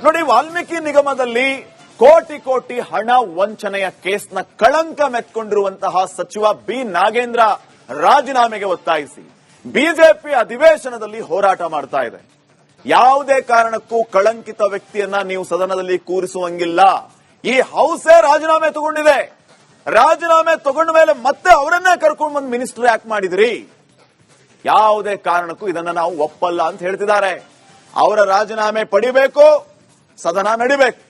ನೋಡಿ, ವಾಲ್ಮೀಕಿ ನಿಗಮದಲ್ಲಿ ಕೋಟಿ ಕೋಟಿ ಹಣ ವಂಚನೆಯ ಕೇಸ್ನ ಕಳಂಕ ಮೆತ್ಕೊಂಡಿರುವಂತಹ ಸಚಿವ ಬಿ ನಾಗೇಂದ್ರ ರಾಜೀನಾಮೆಗೆ ಒತ್ತಾಯಿಸಿ ಬಿಜೆಪಿ ಅಧಿವೇಶನದಲ್ಲಿ ಹೋರಾಟ ಮಾಡ್ತಾ ಇದೆ. ಯಾವುದೇ ಕಾರಣಕ್ಕೂ ಕಳಂಕಿತ ವ್ಯಕ್ತಿಯನ್ನ ನೀವು ಸದನದಲ್ಲಿ ಕೂರಿಸುವಂಗಿಲ್ಲ. ಈ ಹೌಸೇ ರಾಜೀನಾಮೆ ತಗೊಂಡಿದೆ. ರಾಜೀನಾಮೆ ತಗೊಂಡ ಮೇಲೆ ಮತ್ತೆ ಅವರನ್ನೇ ಕರ್ಕೊಂಡು ಬಂದು ಮಿನಿಸ್ಟರ್ ಯಾಕೆ ಮಾಡಿದ್ರಿ? ಯಾವುದೇ ಕಾರಣಕ್ಕೂ ಇದನ್ನ ನಾವು ಒಪ್ಪಲ್ಲ ಅಂತ ಹೇಳ್ತಿದ್ದಾರೆ. ಅವರ ರಾಜೀನಾಮೆ ಪಡಿಬೇಕು, ಸದನ ನಡಿಬೇಕು.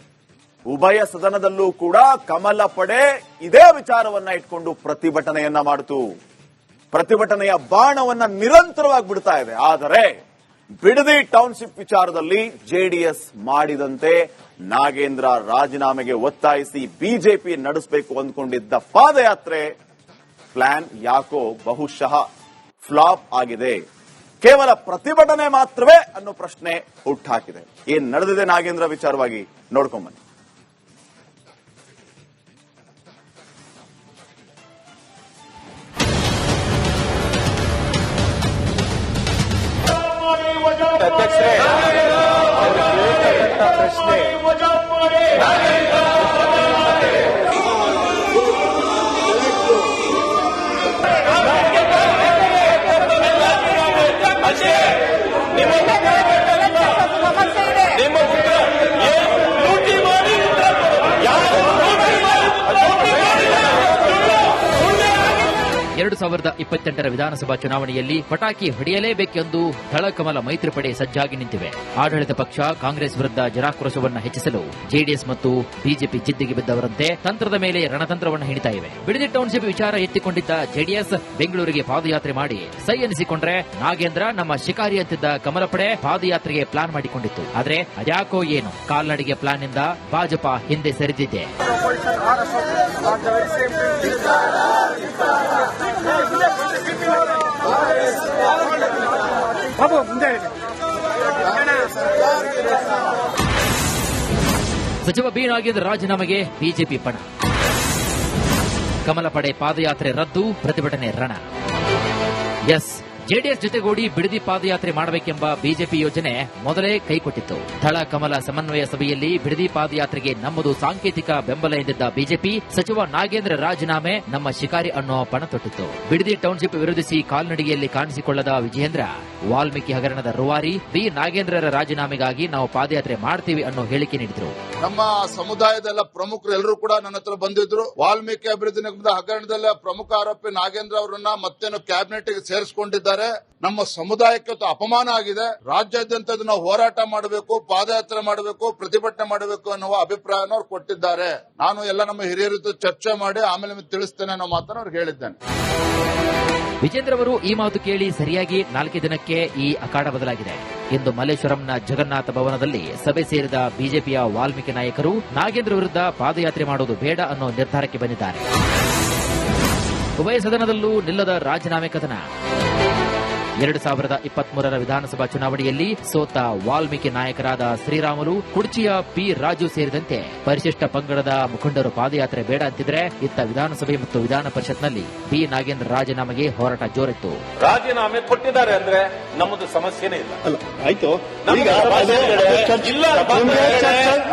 ಉಭಯ ಸದನದಲ್ಲೂ ಕೂಡ ಕಮಲ ಪಡೆ ಇದೇ ವಿಚಾರವನ್ನ ಇಟ್ಕೊಂಡು ಪ್ರತಿಭಟನೆಯನ್ನ ಮಾಡಿತು. ಪ್ರತಿಭಟನೆಯ ಬಾಣವನ್ನ ನಿರಂತರವಾಗಿ ಬಿಡ್ತಾ ಇದೆ. ಆದರೆ ಬಿಡದಿ ಟೌನ್ಶಿಪ್ ವಿಚಾರದಲ್ಲಿ ಜೆಡಿಎಸ್ ಮಾಡಿದಂತೆ ನಾಗೇಂದ್ರ ರಾಜೀನಾಮೆಗೆ ಒತ್ತಾಯಿಸಿ ಬಿಜೆಪಿ ನಡೆಸಬೇಕು ಅಂದ್ಕೊಂಡಿದ್ದ ಪಾದಯಾತ್ರೆ ಪ್ಲಾನ್ ಯಾಕೋ ಬಹುಶಃ ಫ್ಲಾಪ್ ಆಗಿದೆ. ಕೇವಲ ಪ್ರತಿಭಟನೆ ಮಾತ್ರವೇ ಅನ್ನೋ ಪ್ರಶ್ನೆ ಹುಟ್ಟಾಕಿದೆ. ಏನ್ ನಡೆದಿದೆ ನಾಗೇಂದ್ರ ವಿಚಾರವಾಗಿ ನೋಡ್ಕೊಂಬನ್ನಿ. ಅಧ್ಯಕ್ಷರೇ, ಪ್ರಶ್ನೆ ವಿಧಾನಸಭಾ ಚುನಾವಣೆಯಲ್ಲಿ ಪಟಾಕಿ ಹೊಡೆಯಲೇಬೇಕೆಂದು ದಳಕಮಲ ಮೈತ್ರಿಪಡೆ ಸಜ್ಜಾಗಿ ನಿಂತಿವೆ. ಆಡಳಿತ ಪಕ್ಷ ಕಾಂಗ್ರೆಸ್ ವಿರುದ್ಧ ಜನಾಕ್ರೋಶವನ್ನು ಹೆಚ್ಚಿಸಲು ಜೆಡಿಎಸ್ ಮತ್ತು ಬಿಜೆಪಿ ಜಿದ್ದಿಗೆ ಬಿದ್ದವರಂತೆ ತಂತ್ರದ ಮೇಲೆ ರಣತಂತ್ರವನ್ನು ಹೆಣಿತಾ ಇವೆ. ಬಿಡದಿ ಟೌನ್ಶಿಪ್ ವಿಚಾರ ಎತ್ತಿಕೊಂಡಿದ್ದ ಜೆಡಿಎಸ್ ಬೆಂಗಳೂರಿಗೆ ಪಾದಯಾತ್ರೆ ಮಾಡಿ ಸೈ ಎನಿಸಿಕೊಂಡ್ರೆ, ನಾಗೇಂದ್ರ ನಮ್ಮ ಶಿಕಾರಿ ಅಂತಿದ್ದ ಕಮಲ ಪಡೆ ಪಾದಯಾತ್ರೆಗೆ ಪ್ಲಾನ್ ಮಾಡಿಕೊಂಡಿತ್ತು. ಆದ್ರೆ ಅದ್ಯಾಕೋ ಏನು ಕಾಲ್ನಡಿಗೆ ಪ್ಲಾನ್ ನಿಂದ ಭಾಜಪಾ ಹಿಂದೆ ಸರಿದಿದೆ. ಸಚಿವ ಬಿ ನಾಗೇಂದ್ರ ರಾಜೀನಾಮೆಗೆ ಬಿಜೆಪಿ ಪಣ. ಕಮಲ ಪಡೆ ಪಾದಯಾತ್ರೆ ರದ್ದು, ಪ್ರತಿಭಟನೆ ರಣ. ಎಸ್, ಜೆಡಿಎಸ್ ಜೊತೆಗೂಡಿ ಬಿಡದಿ ಪಾದಯಾತ್ರೆ ಮಾಡಬೇಕೆಂಬ ಬಿಜೆಪಿ ಯೋಜನೆ ಮೊದಲೇ ಕೈಕೊಟ್ಟಿತ್ತು. ದಳ ಕಮಲ ಸಮನ್ವಯ ಸಭೆಯಲ್ಲಿ ಬಿಡದಿ ಪಾದಯಾತ್ರೆಗೆ ನಮ್ಮದು ಸಾಂಕೇತಿಕ ಬೆಂಬಲ ಎಂದಿದ್ದ ಬಿಜೆಪಿ ಸಚಿವ ನಾಗೇಂದ್ರ ರಾಜೀನಾಮೆ ನಮ್ಮ ಶಿಕಾರಿ ಅನ್ನೋ ಪಣ ತೊಟ್ಟಿತ್ತು. ಬಿಡದಿ ಟೌನ್ಶಿಪ್ ವಿರೋಧಿಸಿ ಕಾಲ್ನಡಿಗೆಯಲ್ಲಿ ಕಾಣಿಸಿಕೊಳ್ಳದ ವಿಜಯೇಂದ್ರ ವಾಲ್ಮೀಕಿ ಹಗರಣದ ರೂವಾರಿ ಬಿ ನಾಗೇಂದ್ರರ ರಾಜೀನಾಮೆಗಾಗಿ ನಾವು ಪಾದಯಾತ್ರೆ ಮಾಡ್ತೀವಿ ಅನ್ನೋ ಹೇಳಿಕೆ ನೀಡಿದ್ರು. ನಮ್ಮ ಸಮುದಾಯದ ಪ್ರಮುಖರು ಎಲ್ಲರೂ ಕೂಡ ನನ್ನ ಹತ್ರ ಬಂದಿದ್ರು. ವಾಲ್ಮೀಕಿ ಅಭಿವೃದ್ಧಿ ನಿಗಮದ ಹಗರಣದಲ್ಲಿ ಪ್ರಮುಖ ಆರೋಪಿ ನಾಗೇಂದ್ರ ಅವರನ್ನ ಮತ್ತೇನು ಕ್ಯಾಬಿನೆಟ್ ಗೆ ಸೇರಿಸಿಕೊಂಡಿದ್ದಾರೆ. ನಮ್ಮ ಸಮುದಾಯಕ್ಕೆ ಅಪಮಾನ ಆಗಿದೆ. ರಾಜ್ಯಾದ್ಯಂತ ನಾವು ಹೋರಾಟ ಮಾಡಬೇಕು, ಪಾದಯಾತ್ರೆ ಮಾಡಬೇಕು, ಪ್ರತಿಭಟನೆ ಮಾಡಬೇಕು ಅನ್ನುವ ಅಭಿಪ್ರಾಯವನ್ನು ಅವರು ಕೊಟ್ಟಿದ್ದಾರೆ. ನಾನು ಎಲ್ಲ ನಮ್ಮ ಹಿರಿಯರ ಜೊತೆ ಚರ್ಚೆ ಮಾಡಿ ಆಮೇಲೆ ತಿಳಿಸ್ತೇನೆ ಅನ್ನೋ ಮಾತನ್ನು ಅವ್ರಿಗೆ ಹೇಳಿದ್ದೇನೆ. ವಿಜೇಂದ್ರ ಅವರು ಈ ಮಾತು ಕೇಳಿ ಸರಿಯಾಗಿ 4 ದಿನಕ್ಕೆ ಈ ಅಖಾಡ ಬದಲಾಗಿದೆ. ಇಂದು ಮಲ್ಲೇಶ್ವರಂನ ಜಗನ್ನಾಥ ಭವನದಲ್ಲಿ ಸಭೆ ಸೇರಿದ ಬಿಜೆಪಿಯ ವಾಲ್ಮೀಕಿ ನಾಯಕರು ನಾಗೇಂದ್ರ ವಿರುದ್ಧ ಪಾದಯಾತ್ರೆ ಮಾಡುವುದು ಬೇಡ ಅನ್ನೋ ನಿರ್ಧಾರಕ್ಕೆ ಬಂದಿದ್ದಾರೆ. ಉಭಯ ಸದನದಲ್ಲೂ ನಿಲ್ಲದ ರಾಜೀನಾಮೆ ಕಥನ. 2023ರ ವಿಧಾನಸಭಾ ಚುನಾವಣೆಯಲ್ಲಿ ಸೋತ ವಾಲ್ಮೀಕಿ ನಾಯಕರಾದ ಶ್ರೀರಾಮುಲು, ಕುಡ್ಚಿಯ ಪಿ ರಾಜು ಸೇರಿದಂತೆ ಪರಿಶಿಷ್ಟ ಪಂಗಡದ ಮುಖಂಡರು ಪಾದಯಾತ್ರೆ ಬೇಡ ಅಂತಿದ್ರೆ, ಇತ್ತ ವಿಧಾನಸಭೆ ಮತ್ತು ವಿಧಾನ ಪರಿಷತ್ನಲ್ಲಿ ಬಿ ನಾಗೇಂದ್ರ ರಾಜೀನಾಮೆಗೆ ಹೋರಾಟ ಜೋರಿತ್ತು. ರಾಜೀನಾಮೆ ಕೊಟ್ಟಿದ್ದಾರೆ ಅಂದ್ರೆ ನಮ್ಮದು ಸಮಸ್ಯೆನೇ ಇಲ್ಲ. ಆಯ್ತು,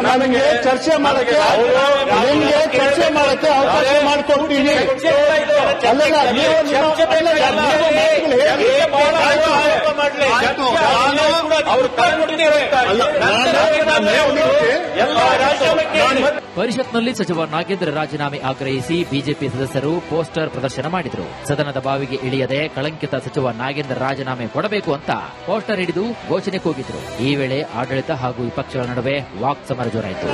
ನನಗೆ ಚರ್ಚೆ ಮಾಡಕ್ಕೆ ಅವಕಾಶ ಮಾಡಿಕೊಡ್ತೀನಿ. ಪರಿಷತ್ನಲ್ಲಿ ಸಚಿವ ನಾಗೇಂದ್ರ ರಾಜೀನಾಮೆ ಆಗ್ರಹಿಸಿ ಬಿಜೆಪಿ ಸದಸ್ಯರು ಪೋಸ್ಟರ್ ಪ್ರದರ್ಶನ ಮಾಡಿದ್ರು. ಸದನದ ಬಾವಿಗೆ ಇಳಿಯದೆ ಕಳಂಕಿತ ಸಚಿವ ನಾಗೇಂದ್ರ ರಾಜೀನಾಮೆ ಕೊಡಬೇಕು ಅಂತ ಪೋಸ್ಟರ್ ಹಿಡಿದು ಘೋಷಣೆ ಕೂಗಿದ್ರು. ಈ ವೇಳೆ ಆಡಳಿತ ಹಾಗೂ ವಿಪಕ್ಷಗಳ ನಡುವೆ ವಾಕ್ ಸಮರ ಜೋರಾಯಿತು.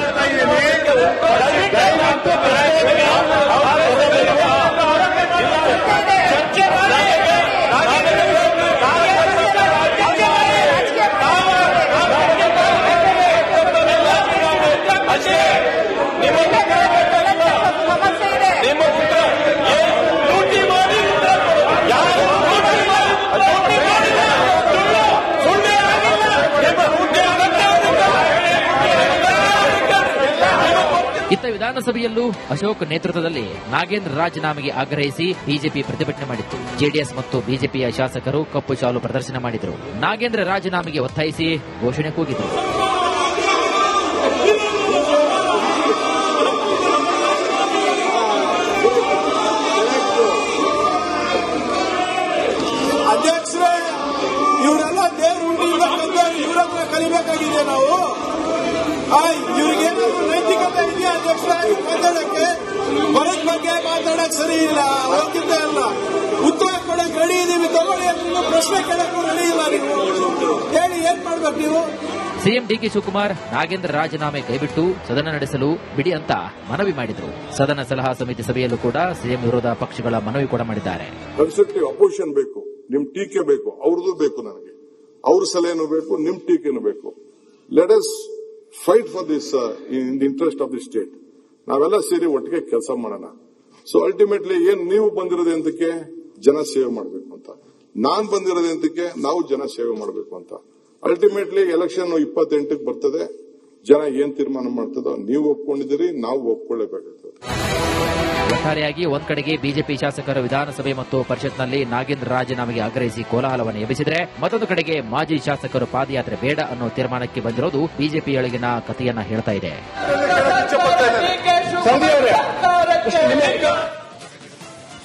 ಇತ್ತ ವಿಧಾನಸಭೆಯಲ್ಲೂ ಅಶೋಕ್ ನೇತೃತ್ವದಲ್ಲಿ ನಾಗೇಂದ್ರ ರಾಜೀನಾಮೆಗೆ ಆಗ್ರಹಿಸಿ ಬಿಜೆಪಿ ಪ್ರತಿಭಟನೆ ಮಾಡಿತ್ತು. ಜೆಡಿಎಸ್ ಮತ್ತು ಬಿಜೆಪಿಯ ಶಾಸಕರು ಕಪ್ಪು ಶಾಲು ಪ್ರದರ್ಶನ ಮಾಡಿದರು. ನಾಗೇಂದ್ರ ರಾಜೀನಾಮೆಗೆ ಒತ್ತಾಯಿಸಿ ಘೋಷಣೆ ಕೂಗಿದರು. ಇದ್ದೀವಿ ನಾವು. ಇವ್ರಿಗೇನಾದ್ರು ನೈತಿಕತೆ ಇದೆಯಾ ಅಧ್ಯಕ್ಷರಾಗಿ ಮಾತಾಡಕ್ಕೆ? ಬರದ ಬಗ್ಗೆ ಮಾತಾಡಕ್ ಸರಿ ಇಲ್ಲ, ಅವಕ್ಕಿಂತ ಅಲ್ಲ. ಉತ್ತರ ಕೊಡಕ್ ರೆಡಿ ಇದೀವಿ, ತಗೊಳ್ಳಿ ಅಂತ ಪ್ರಶ್ನೆ ಕೇಳಕ್ಕೂ ರೆಡಿ ಇಲ್ಲ. ನೀವು ಹೇಳಿ ಏನ್ ಮಾಡ್ಬೇಕು ನೀವು? ಸಿಎಂ ಡಿಕೆ ಶಿವಕುಮಾರ್ ನಾಗೇಂದ್ರ ರಾಜೀನಾಮೆ ಕೈಬಿಟ್ಟು ಸದನ ನಡೆಸಲು ಬಿಡಿ ಅಂತ ಮನವಿ ಮಾಡಿದ್ರು. ಸದನ ಸಲಹಾ ಸಮಿತಿ ಸಭೆಯಲ್ಲೂ ಕೂಡ ಸಿಎಂ ವಿರೋಧ ಪಕ್ಷಗಳ ಮನವಿ ಕೂಡ ಮಾಡಿದ್ದಾರೆ. ಕನ್ಸ್ಟ್ರಕ್ಟಿವ್ ಅಪೋಸಿಷನ್ ಬೇಕು, ನಿಮ್ ಟೀಕೆ ಬೇಕು, ಅವ್ರದ್ದು ಬೇಕು, ನನಗೆ ಅವ್ರ ಸಲಹೆನೂ ಬೇಕು, ನಿಮ್ ಟೀಕೆನೂ ಬೇಕು. Let us fight for this in the interest of the state. ನಾವೆಲ್ಲ ಸೇರಿ ಒಟ್ಟಿಗೆ ಕೆಲಸ ಮಾಡೋಣ. ಸೊ ಅಲ್ಟಿಮೇಟ್ಲಿ ಏನ್ ನೀವು ಬಂದಿರೋದು ಎಂತಕ್ಕೆ? ಜನ ಸೇವೆ ಮಾಡಬೇಕು ಅಂತ. ನಾನ್ ಬಂದಿರೋದು ಎಂತಕ್ಕೆ? ನಾವು ಜನ ಸೇವೆ ಮಾಡಬೇಕು ಅಂತ. ಅಲ್ಟಿಮೇಟ್ಲಿ ಎಲೆಕ್ಷನ್ 28ಕ್ಕೆ ಬರ್ತದೆ. ಜನ ಏನ್ ತೀರ್ಮಾನ ಮಾಡ್ತದೋ ನೀವು ಒಪ್ಕೊಂಡಿದ್ದೀರಿ, ನಾವು ಒಪ್ಕೊಳ್ಳೇಬೇಕಾಗ್ತದೆ. ಒಟ್ಟಾರೆಯಾಗಿ ಒಂದ್ ಕಡೆಗೆ ಬಿಜೆಪಿ ಶಾಸಕರು ವಿಧಾನಸಭೆ ಮತ್ತು ಪರಿಷತ್ನಲ್ಲಿ ನಾಗೇಂದ್ರ ರಾಜೀನಾಮೆಗೆ ಆಗ್ರಹಿಸಿ ಕೋಲಾಹಲವನ್ನು ಎಬ್ಬಿಸಿದ್ರೆ, ಮತ್ತೊಂದು ಕಡೆಗೆ ಮಾಜಿ ಶಾಸಕರು ಪಾದಯಾತ್ರೆ ಬೇಡ ಅನ್ನೋ ತೀರ್ಮಾನಕ್ಕೆ ಬಂದಿರೋದು ಬಿಜೆಪಿಯೊಳಗಿನ ಕಥೆಯನ್ನ ಹೇಳ್ತಾ ಇದೆ.